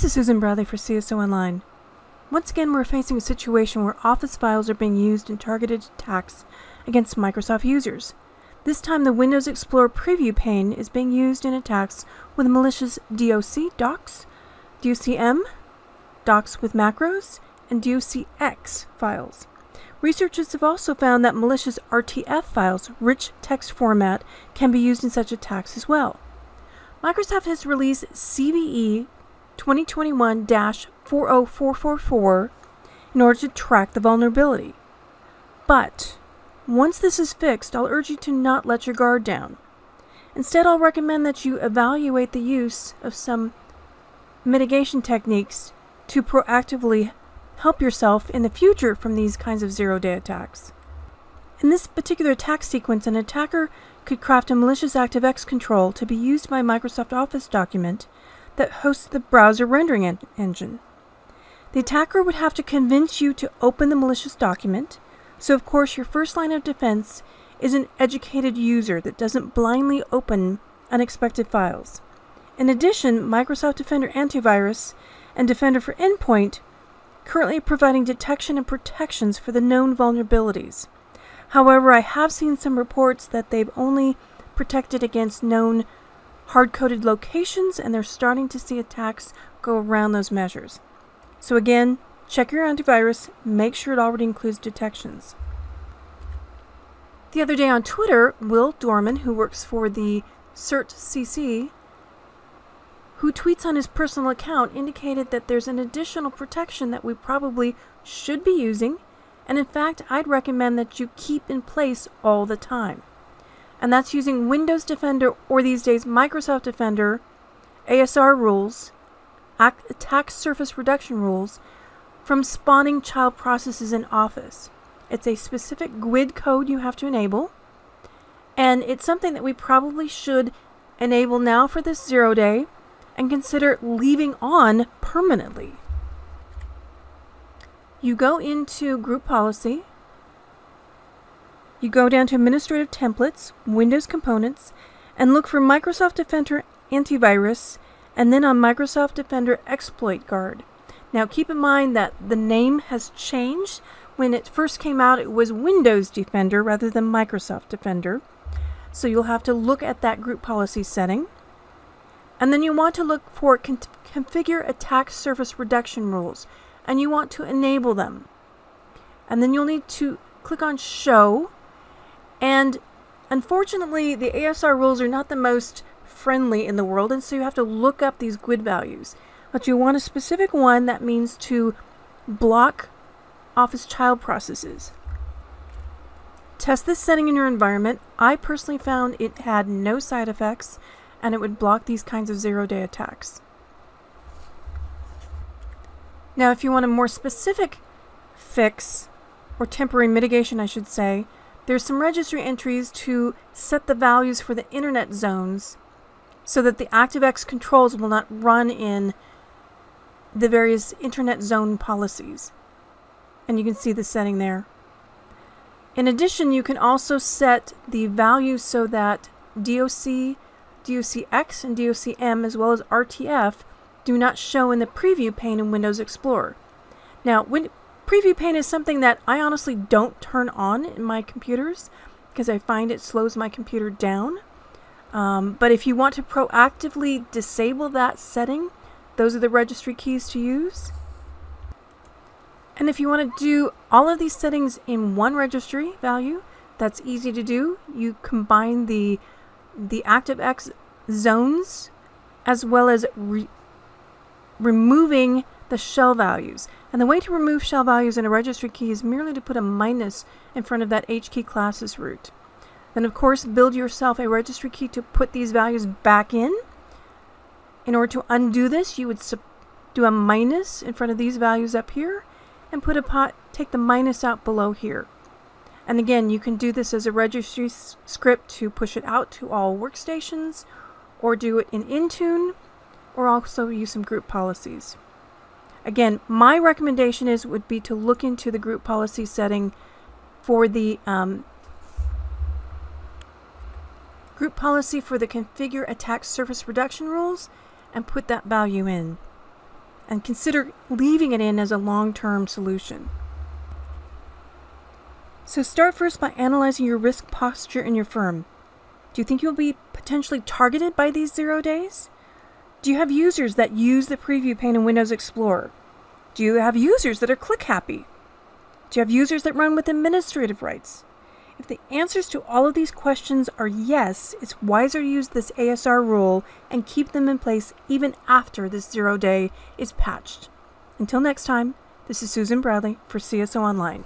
This is Susan Bradley for CSO Online. Once again, we're facing a situation where Office files are being used in targeted attacks against Microsoft users. This time, the Windows Explorer preview pane is being used in attacks with malicious DOC, docs, DOCM, docs with macros, and DOCX files. Researchers have also found that malicious RTF files, rich text format, can be used in such attacks as well. Microsoft has released CVE 2021-40444 in order to track the vulnerability. But once this is fixed, I'll urge you to not let your guard down. Instead, I'll recommend that you evaluate the use of some mitigation techniques to proactively help yourself in the future from these kinds of zero-day attacks. In this particular attack sequence, an attacker could craft a malicious ActiveX control to be used by Microsoft Office document that hosts the browser rendering engine. The attacker would have to convince you to open the malicious document, so of course your first line of defense is an educated user that doesn't blindly open unexpected files. In addition, Microsoft Defender Antivirus and Defender for Endpoint currently providing detection and protections for the known vulnerabilities. However, I have seen some reports that they've only protected against known hard-coded locations, and they're starting to see attacks go around those measures. So again, check your antivirus, make sure it already includes detections. The other day on Twitter, Will Dorman, who works for the CertCC, who tweets on his personal account, indicated that there's an additional protection that we probably should be using, and in fact, I'd recommend that you keep in place all the time. And that's using Windows Defender, or these days Microsoft Defender, ASR rules, attack surface reduction rules, from spawning child processes in Office. It's a specific GUID code you have to enable, and it's something that we probably should enable now for this 0-day, and consider leaving on permanently. You go into Group Policy, you go down to Administrative Templates, Windows Components, and look for Microsoft Defender Antivirus, and then on Microsoft Defender Exploit Guard. Now keep in mind that the name has changed. When it first came out, it was Windows Defender rather than Microsoft Defender. So you'll have to look at that Group Policy setting. And then you want to look for Configure Attack Surface Reduction Rules, and you want to enable them. And then you'll need to click on Show, and unfortunately the ASR rules are not the most friendly in the world, and so you have to look up these GUID values. But you want a specific one that means to block Office child processes. Test this setting in your environment. I personally found it had no side effects, and it would block these kinds of 0-day attacks. Now, if you want a more specific fix, or temporary mitigation, I should say, there's some registry entries to set the values for the internet zones so that the ActiveX controls will not run in the various internet zone policies. And you can see the setting there. In addition, you can also set the values so that DOC, DOCX, and DOCM, as well as RTF, do not show in the preview pane in Windows Explorer. Now, preview pane is something that I honestly don't turn on in my computers because I find it slows my computer down. But if you want to proactively disable that setting, those are the registry keys to use. And if you want to do all of these settings in one registry value, that's easy to do. You combine the ActiveX zones as well as removing the shell values. And the way to remove shell values in a registry key is merely to put a minus in front of that HKey classes root. Then of course build yourself a registry key to put these values back in. In order to undo this, you would do a minus in front of these values up here and take the minus out below here. And again, you can do this as a registry script to push it out to all workstations, or do it in Intune, or also use some group policies. Again, my recommendation would be to look into the group policy setting for the group policy for the Configure Attack Surface Reduction rules and put that value in. and consider leaving it in as a long-term solution. So start first by analyzing your risk posture in your firm. Do you think you'll be potentially targeted by these 0 days? Do you have users that use the preview pane in Windows Explorer? Do you have users that are click happy? Do you have users that run with administrative rights? If the answers to all of these questions are yes, it's wiser to use this ASR rule and keep them in place even after this 0 day is patched. Until next time, this is Susan Bradley for CSO Online.